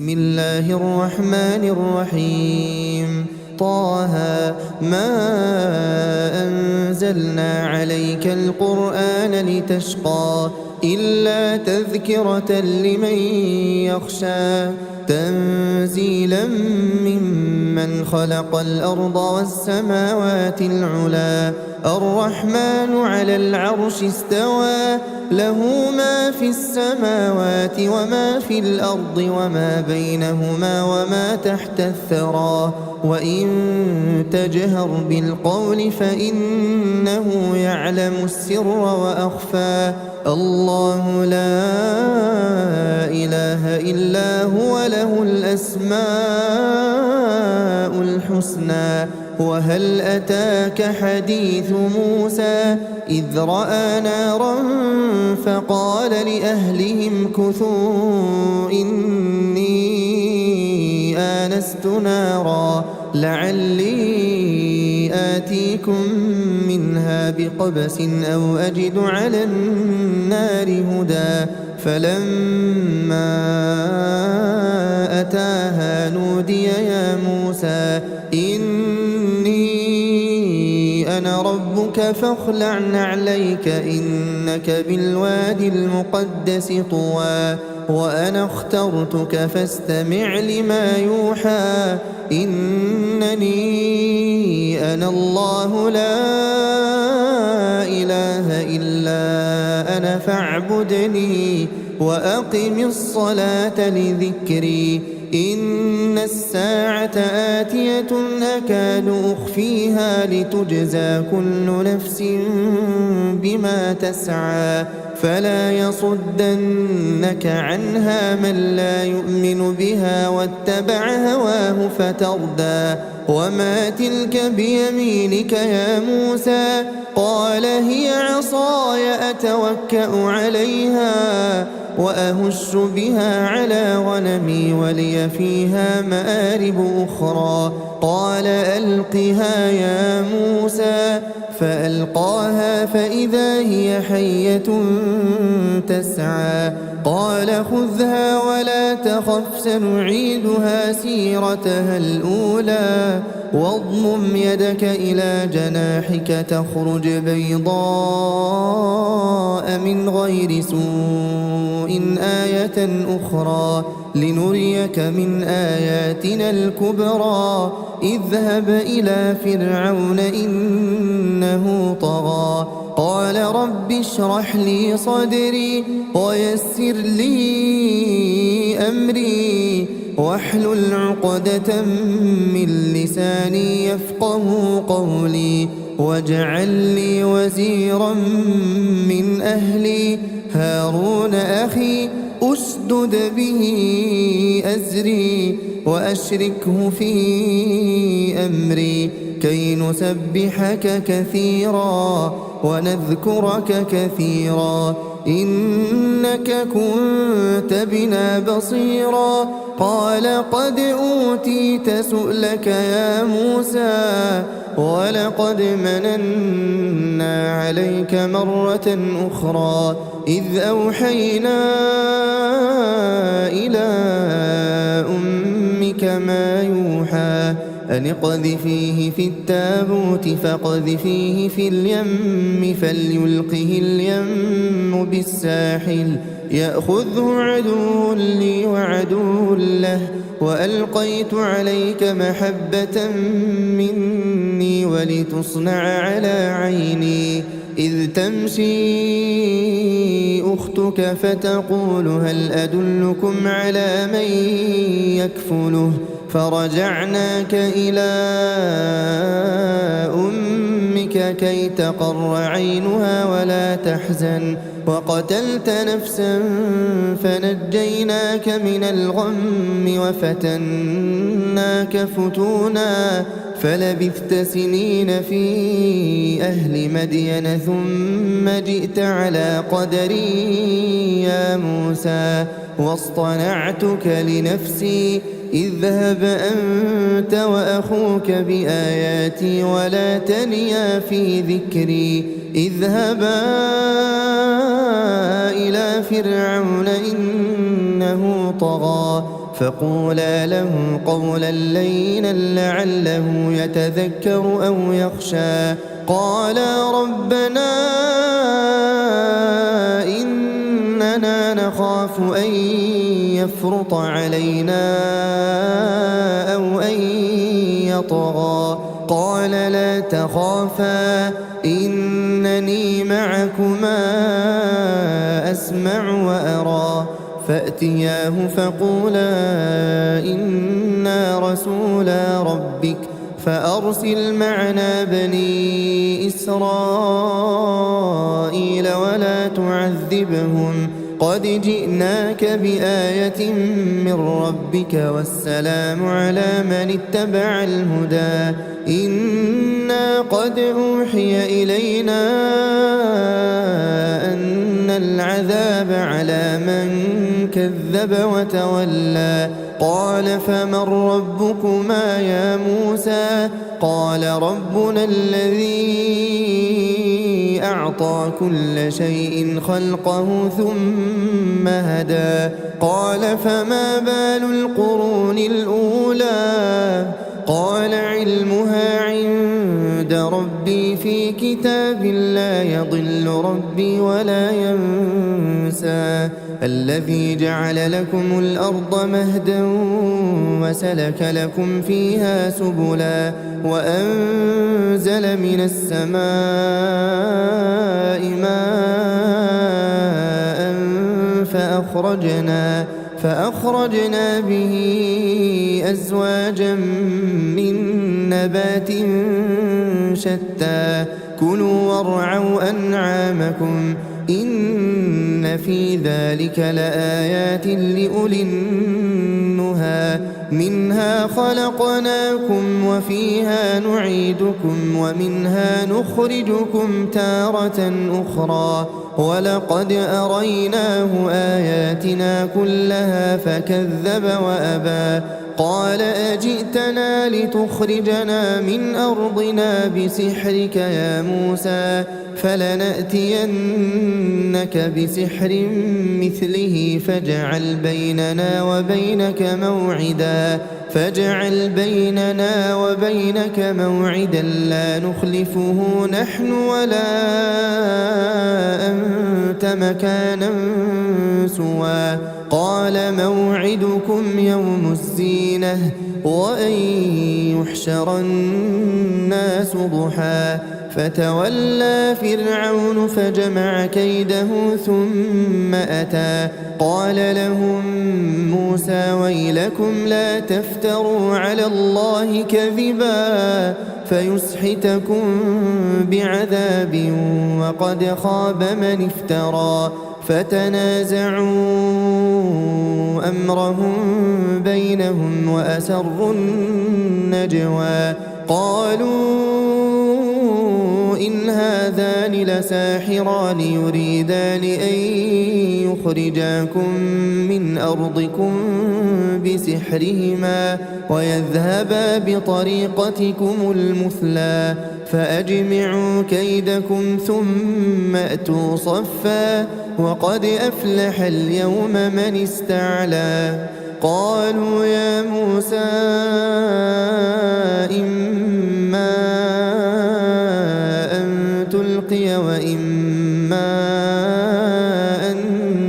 بسم الله الرحمن الرحيم طه ما أنزلنا عليك القرآن لتشقى إلا تذكرة لمن يخشى تنزيلا ممن خلق الأرض والسماوات العلى الرحمن على العرش استوى له ما في السماوات وما في الأرض وما بينهما وما تحت الثرى وإن تجهر بالقول فإنه يعلم السر وأخفى الله لا إله إلا هو له الأسماء الحسنى وهل أتاك حديث موسى إذ رأى نارا فقال لأهلهم كثوا إني آنست نارا لعلي آتيكم منها بقبس أو أجد على النار هدى فلما أتاها نودي يا موسى إني أنا ربك فاخلع نعليك إنك بالوادي المقدس طوى وأنا اخترتك فاستمع لما يوحى إنني أنا الله لا إله إلا أنا فاعبدني وأقم الصلاة لذكري إن الساعة آتية أكاد أخفيها لتجزى كل نفس بما تسعى فلا يصدنك عنها من لا يؤمن بها واتبع هواه فتردى وما تلك بيمينك يا موسى قال هي عصاي أتوكأ عليها وأهش بها على غنمي ولي فيها مآرب أخرى قال ألقها يا موسى فألقاها فإذا هي حية تسعى قال خذها ولا تخف سنعيدها سيرتها الأولى واضمم يدك إلى جناحك تخرج بيضاء من غير سوء آية أخرى لنريك من آياتنا الكبرى اذهب إلى فرعون إنه طغى قال رب اشرح لي صدري ويسر لي أمري واحلل عقدة من لساني يفقه قولي واجعل لي وزيرا من أهلي هارون أخي أشدد به أزري وأشركه في أمري كي نسبحك كثيرا ونذكرك كثيرا إنك كنت بنا بصيرا قال قد أوتيت سؤلك يا موسى ولقد مننا عليك مرة أخرى إذ أوحينا إلى أمك ما يوحى أن اقذفيه في التابوت فاقذفيه في اليم فليلقه اليم بالساحل يأخذه عدو لي وعدو له وألقيت عليك محبة مني ولتصنع على عيني إذ تمشي أختك فتقول هل أدلكم على من يكفله فرجعناك إلى أمك كي تقر عينها ولا تحزن وقتلت نفسا فنجيناك من الغم وفتناك فتونا فلبثت سنين في أهل مدين ثم جئت على قدري يا موسى واصطنعتك لنفسي اذهب أنت وأخوك بآياتي ولا تنيا في ذكري اذهبا إلى فرعون إنه طغى فقولا له قولا لينا لعله يتذكر أو يخشى قالا ربنا إننا نخاف أن يفرط علينا أو أن يطغى قال لا تخافا إنني معكما أسمع وأرى فأتياه فقولا إنا رسولا ربك فأرسل معنا بني إسرائيل ولا تعذبهم قد جئناك بآية من ربك والسلام على من اتبع الهدى إنا قد أوحي إلينا أن العذاب على من كذب وتولى قال فمن ربكما يا موسى قال ربنا الذي أعطى كل شيء خلقه ثم هدى قال فما بال القرون الأولى قال علمها عند ربي في كتاب لا يضل ربي ولا ينسى الذي جعل لكم الأرض مهدا وسلك لكم فيها سبلا وأنزل من السماء ماء فأخرجنا به أزواجا من نبات شتى كلوا وارعوا أنعامكم إن في ذلك لآيات لأولي النهى منها خلقناكم وفيها نعيدكم ومنها نخرجكم تارة أخرى ولقد أريناه آياتنا كلها فكذب وأبى قال أجئتنا لتخرجنا من أرضنا بسحرك يا موسى فلنأتينك بسحر مثله فاجعل بيننا وبينك موعدا لا نخلفه نحن ولا أنت مكانا سوى قال موعدكم يوم الزينة وأن يحشر الناس ضحى فتولى فرعون فجمع كيده ثم أتى قال لهم موسى ويلكم لا تفتروا على الله كذبا فيسحتكم بعذاب وقد خاب من افترى فتنازعوا أمرهم بينهم وأسروا النجوى قالوا إن هذان لساحران يريدان أن يخرجاكم من أرضكم بسحرهما ويذهبا بطريقتكم المثلى فأجمعوا كيدكم ثم أتوا صفا وقد أفلح اليوم من استعلى قالوا يا موسى إما أن تلقي وإما أن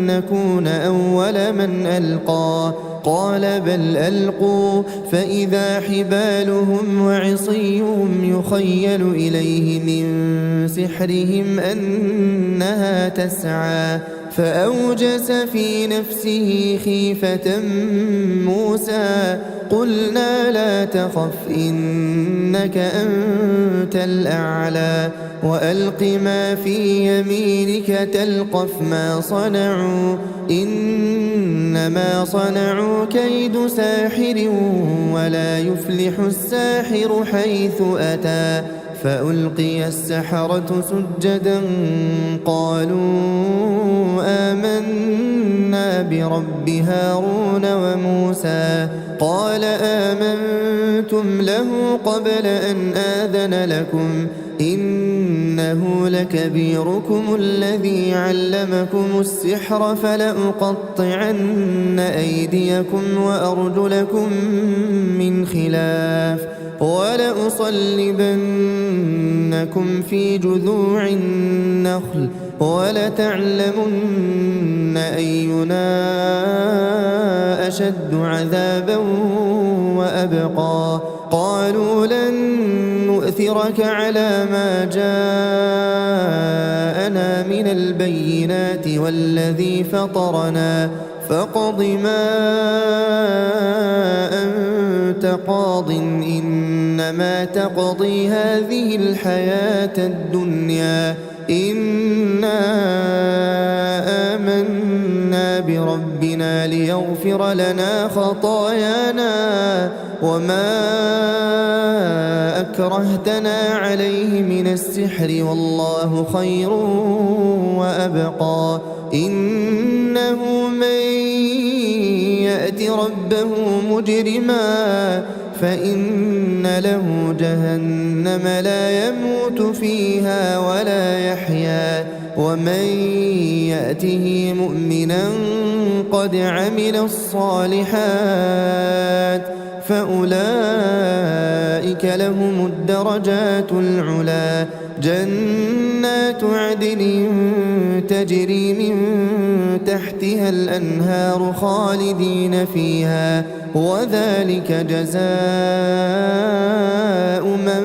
نكون أول من ألقى قال بل ألقوا فإذا حبالهم وعصيهم يخيل إليه من سحرهم أنها تسعى فأوجس في نفسه خيفة موسى قلنا لا تخف إنك أنت الأعلى وألق ما في يمينك تلقف ما صنعوا إنما صنعوا كيد ساحر ولا يفلح الساحر حيث أتى فألقي السحرة سجدا قالوا آمنا برب هارون وموسى قال آمنتم له قبل أن آذن لكم إن إنه لكبيركم الذي علمكم السحر فلأقطعن أيديكم وأرجلكم من خلاف ولأصلبنكم في جذوع النخل ولتعلمن أينا أشد عذابا وأبقى قالوا لن نؤثرك على ما جاءنا من البينات والذي فطرنا فاقض ما أنت قاض إنما تقضي هذه الحياة الدنيا إنا آمنا بربنا ليغفر لنا خطايانا وما أكرهتنا عليه من السحر والله خير وأبقى إنه من يأت ربه مجرما فإن له جهنم لا يموت فيها ولا يحيا ومن يأته مؤمنا قد عمل الصالحات فأولئك لهم الدرجات العلا جنات عدن تجري من تحتها الأنهار خالدين فيها وذلك جزاء من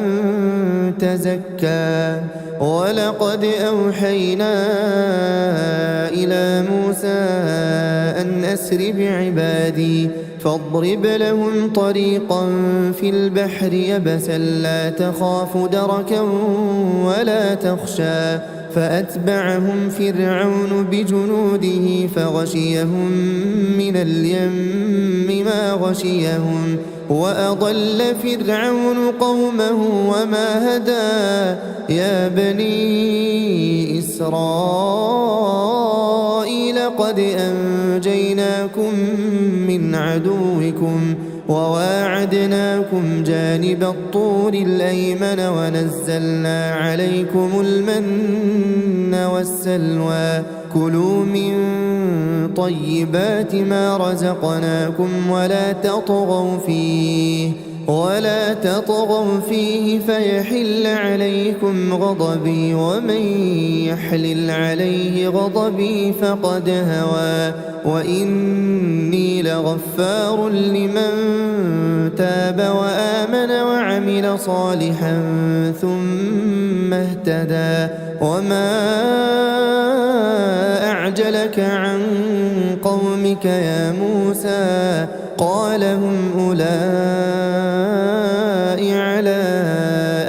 تزكى ولقد أوحينا إلى موسى أن أسر بعبادي فاضرب لهم طريقا في البحر يبسا لا تخاف دركا ولا تخشى فأتبعهم فرعون بجنوده فغشيهم من اليم ما غشيهم وأضل فرعون قومه وما هدى يا بني إسرائيل قد أنجيناكم من عدوكم وواعدناكم جانب الطور الأيمن ونزلنا عليكم المن والسلوى كلوا من طيبات ما رزقناكم ولا تطغوا فيه فيحل عليكم غضبي ومن يحلل عليه غضبي فقد هوى وإني لغفار لمن تاب وآمن وعمل صالحا ثم اهتدى وما أعجلك عن قومك يا موسى قال هم أولئك على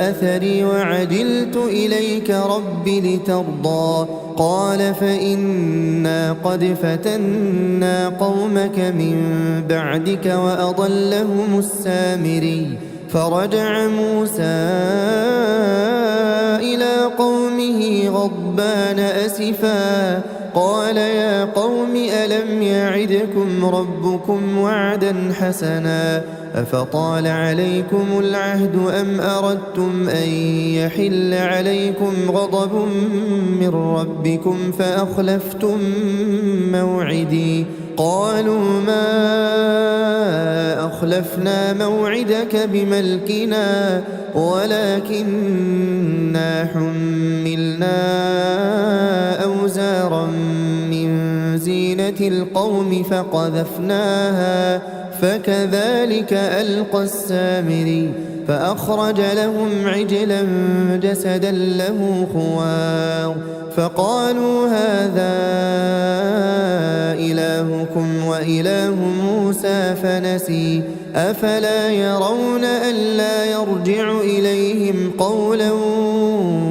أثري وعجلت إليك رب لترضى قال فإنا قد فتنا قومك من بعدك وأضلهم السامري فرجع موسى إلى قومه غضبان أسفا قال يا قوم ألم يعدكم ربكم وعدا حسنا أفطال عليكم العهد أم أردتم أن يحل عليكم غضب من ربكم فأخلفتم موعدي قالوا ما أخلفنا موعدك بملكنا ولكننا حملنا أوزارا من زينة القوم فقذفناها فكذلك ألقى السامري فأخرج لهم عجلا جسدا له خوار فقالوا هذا إلهكم وإله موسى فنسي أفلا يرون ألا يرجع إليهم قولا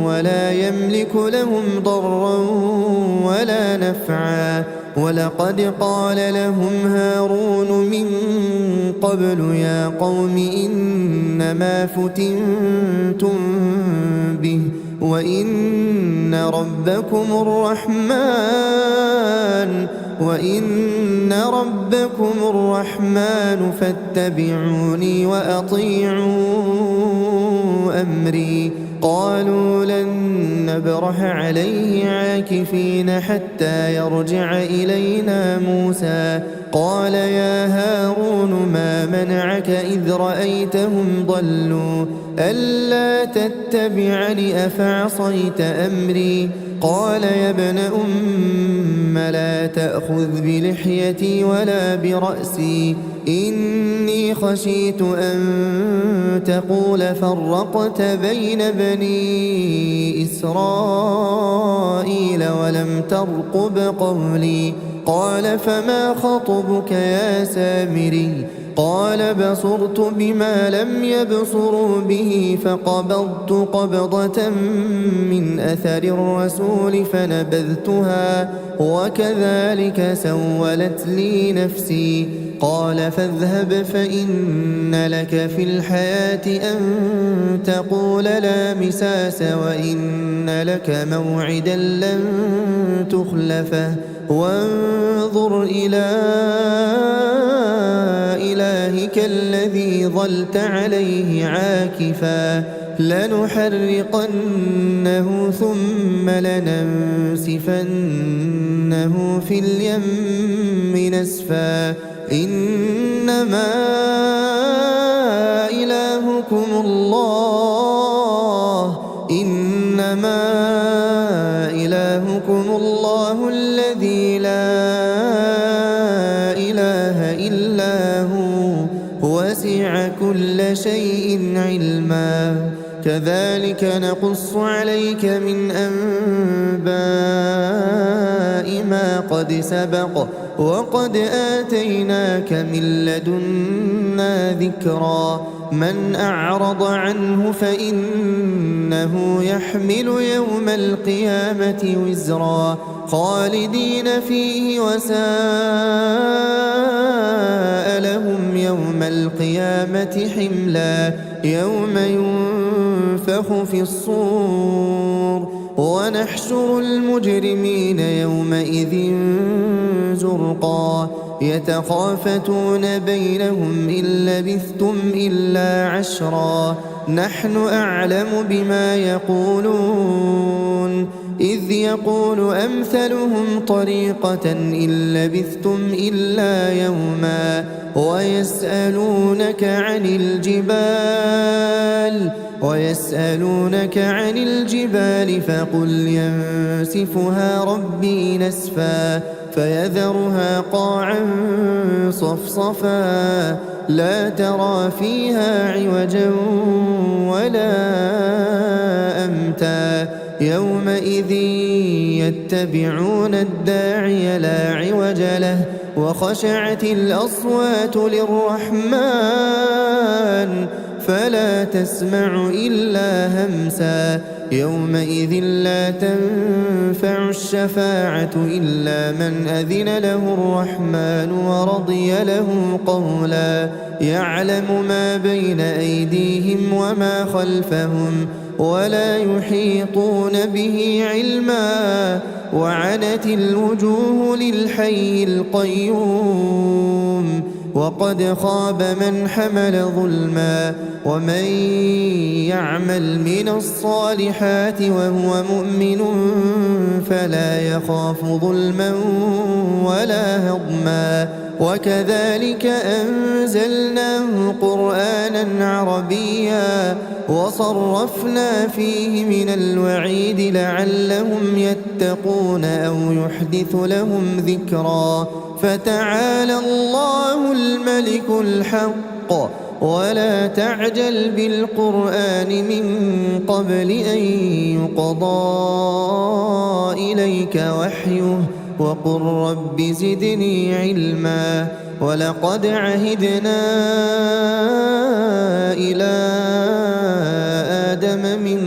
ولا يملك لهم ضرا ولا نفعا ولقد قال لهم هارون من قبل يا قوم إنما فتنتم به وإن ربكم الرحمن فاتبعوني وأطيعوا أمري قالوا لن نبرح عليه عاكفين حتى يرجع إلينا موسى قال يا هارون ما منعك إذ رأيتهم ضلوا ألا تتبعني أفعصيت أمري قال يا ابن أم لا تأخذ بلحيتي ولا برأسي إني خشيت أن تقول فرقت بين بني إسرائيل ولم ترقب قولي قال فما خطبك يا سامري قال بصرت بما لم يبصروا به فقبضت قبضة من أثر الرسول فنبذتها وكذلك سولت لي نفسي قال فاذهب فإن لك في الحياة أن تقول لا مساس وإن لك موعدا لن تخلفه وانظر إلى إلهك الذي ظلت عليه عاكفا لنحرقنه ثم لننسفنه في اليم نسفا إنما إلهكم الله الذي لا إله إلا هو وسع كل شيء علما كذلك نقص عليك من أنباء ما قد سبق وقد آتيناك من لدنا ذكرا من أعرض عنه فإنه يحمل يوم القيامة وزرا خالدين فيه وساء لهم يوم القيامة حملا يوم ينفخ في الصور ونحشر المجرمين يومئذ زرقا يتخافتون بينهم إن لبثتم إلا عشرا نحن أعلم بما يقولون إذ يقول أمثلهم طريقة إن لبثتم إلا يوما ويسألونك عن الجبال فقل ينسفها ربي نسفا فيذرها قاعا صفصفا لا ترى فيها عوجا ولا أمتا يومئذ يتبعون الداعي لا عوج له وخشعت الأصوات للرحمن فلا تسمع إلا همسا يومئذ لا تنفع الشفاعة إلا من أذن له الرحمن ورضي له قولا يعلم ما بين أيديهم وما خلفهم ولا يحيطون به علما وعنت الوجوه للحي القيوم وقد خاب من حمل ظلما ومن يعمل من الصالحات وهو مؤمن فلا يخاف ظلما ولا هضما وكذلك أنزلناه قرآنا عربيا وصرفنا فيه من الوعيد لعلهم يتقون أو يحدث لهم ذكرا فتعالى الله الملك الحق ولا تعجل بالقرآن من قبل أن يقضى إليك وحيه وقل رب زدني علما ولقد عهدنا إلى آدم من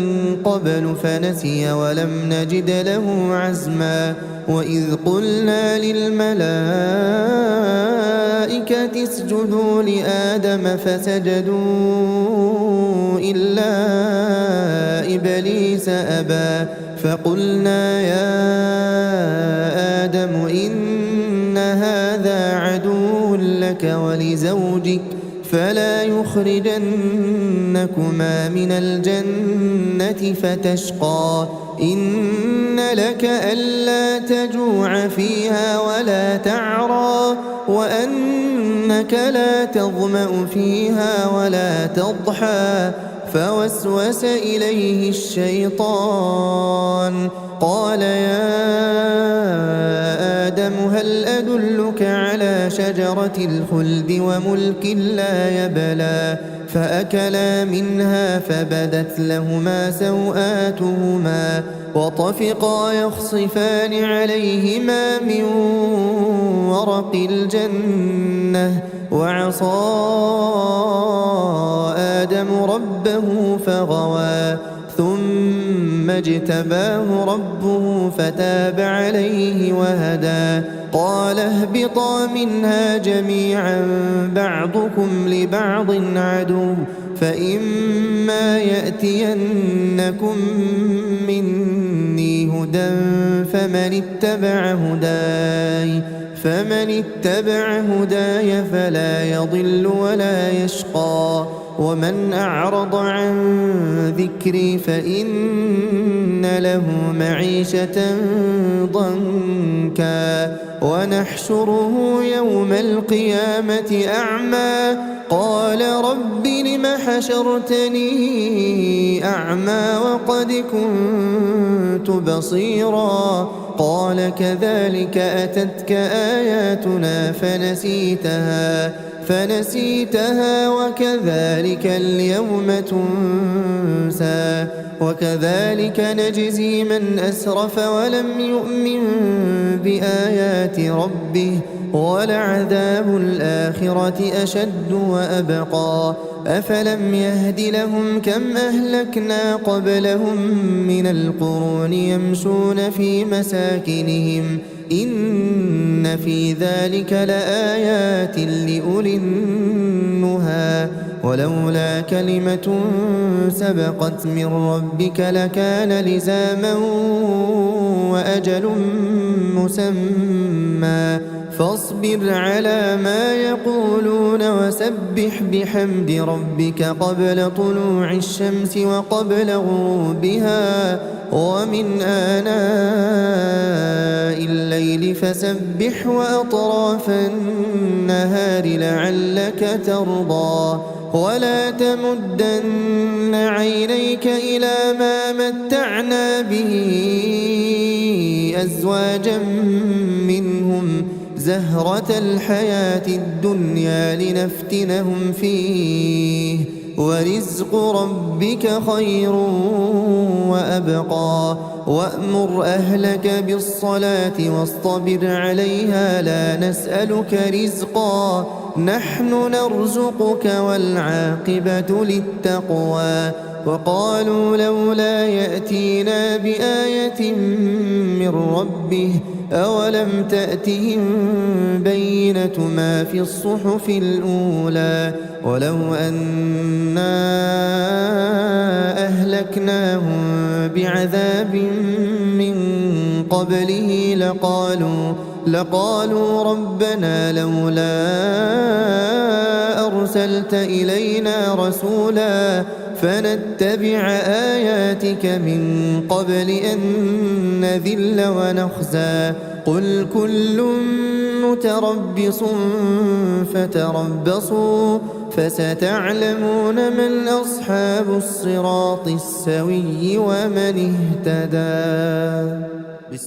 قبل فنسي ولم نجد له عزما وإذ قلنا للملائكة اسجدوا لآدم فسجدوا إلا إبليس أبى فقلنا يا آدم إن هذا عدو لك ولزوجك فلا يخرجنكما من الجنة فتشقى إن لك ألا تجوع فيها ولا تعرى وأنك لا تظمأ فيها ولا تضحى فوسوس إليه الشيطان قال يا آدم هل أدلك على شجرة الخلد وملك لا يبلى فأكلا منها فبدت لهما سوآتهما وطفقا يخصفان عليهما من ورق الجنة وعصى آدم ربه فغوى ثم اجتباه ربه فتاب عليه وهدى قال اهبطا منها جميعا بعضكم لبعض عدو فإما يأتينكم مني هدى فمن اتبع هداي فلا يضل ولا يشقى ومن أعرض عن ذكري فإن له معيشة ضنكا ونحشره يوم القيامة أعمى قال رب لم حشرتني أعمى وقد كنت بصيرا قال كذلك أتتك آياتنا فنسيتها وكذلك اليوم تنسى وكذلك نجزي من أسرف ولم يؤمن بآيات ربه ولعذاب الآخرة أشد وأبقى أفلم يهد لهم كم أهلكنا قبلهم من القرون يمشون في مساكنهم إن في ذلك لآيات لأولي النهى ولولا كلمة سبقت من ربك لكان لزاما وأجل مسمى فاصبر على ما يقولون وسبح بحمد ربك قبل طلوع الشمس وقبل غروبها ومن آناء الليل فسبح وأطراف النهار لعلك ترضى ولا تمدن عينيك إلى ما متعنا به أزواجا منهم زهرة الحياة الدنيا لنفتنهم فيه ورزق ربك خير وأبقى وأمر أهلك بالصلاة واصطبر عليها لا نسألك رزقا نحن نرزقك والعاقبة للتقوى وقالوا لولا يأتينا بآية من ربه أولم تأتهم بينة ما في الصحف الأولى ولو أنا أهلكناهم بعذاب من قبله لقالوا ربنا لولا أرسلت إلينا رسولا فنتبع آياتك من قبل أن نذل ونخزى قل كل متربص فتربصوا فستعلمون من أصحاب الصراط السوي ومن اهتدى.